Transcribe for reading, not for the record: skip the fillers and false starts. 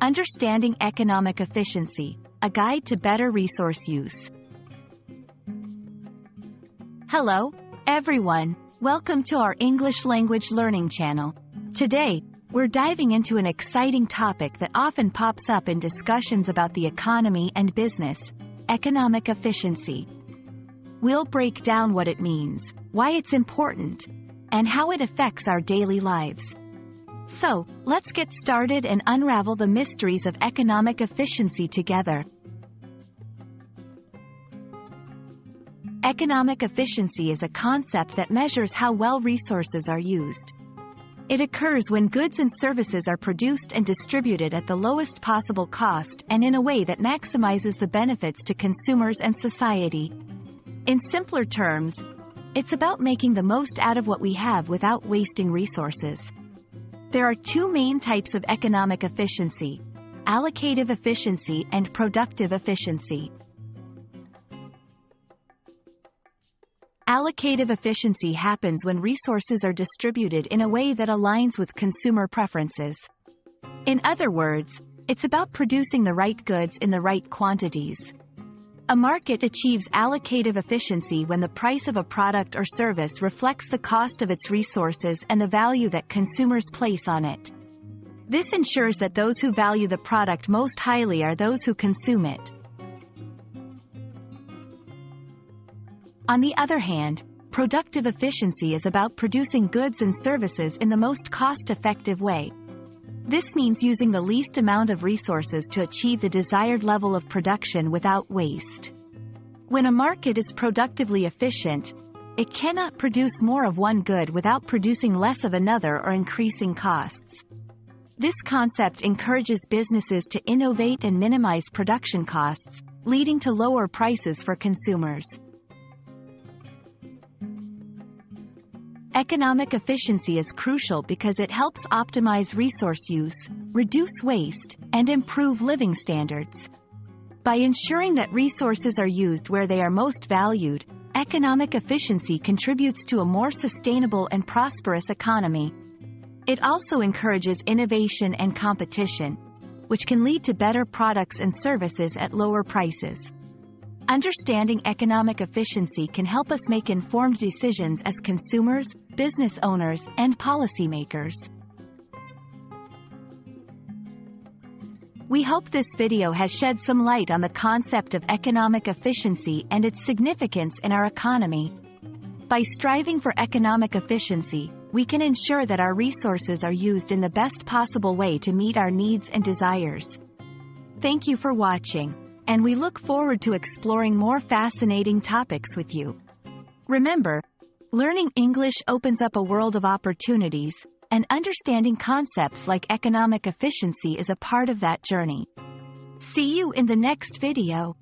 Understanding Economic Efficiency, a guide to better resource use. Hello, everyone. Welcome to our English language learning channel. Today, we're diving into an exciting topic that often pops up in discussions about the economy and business: economic efficiency. We'll break down what it means, why it's important, and how it affects our daily lives. So, let's get started and unravel the mysteries of economic efficiency together. Economic efficiency is a concept that measures how well resources are used. It occurs when goods and services are produced and distributed at the lowest possible cost and in a way that maximizes the benefits to consumers and society. In simpler terms, it's about making the most out of what we have without wasting resources. There are two main types of economic efficiency: allocative efficiency and productive efficiency. Allocative efficiency happens when resources are distributed in a way that aligns with consumer preferences. In other words, it's about producing the right goods in the right quantities. A market achieves allocative efficiency when the price of a product or service reflects the cost of its resources and the value that consumers place on it. This ensures that those who value the product most highly are those who consume it. On the other hand, productive efficiency is about producing goods and services in the most cost-effective way. This means using the least amount of resources to achieve the desired level of production without waste. When a market is productively efficient, it cannot produce more of one good without producing less of another or increasing costs. This concept encourages businesses to innovate and minimize production costs, leading to lower prices for consumers. Economic efficiency is crucial because it helps optimize resource use, reduce waste, and improve living standards. By ensuring that resources are used where they are most valued, economic efficiency contributes to a more sustainable and prosperous economy. It also encourages innovation and competition, which can lead to better products and services at lower prices. Understanding economic efficiency can help us make informed decisions as consumers, business owners, and policymakers. We hope this video has shed some light on the concept of economic efficiency and its significance in our economy. By striving for economic efficiency, we can ensure that our resources are used in the best possible way to meet our needs and desires. Thank you for watching, and we look forward to exploring more fascinating topics with you. Remember, learning English opens up a world of opportunities, and understanding concepts like economic efficiency is a part of that journey. See you in the next video.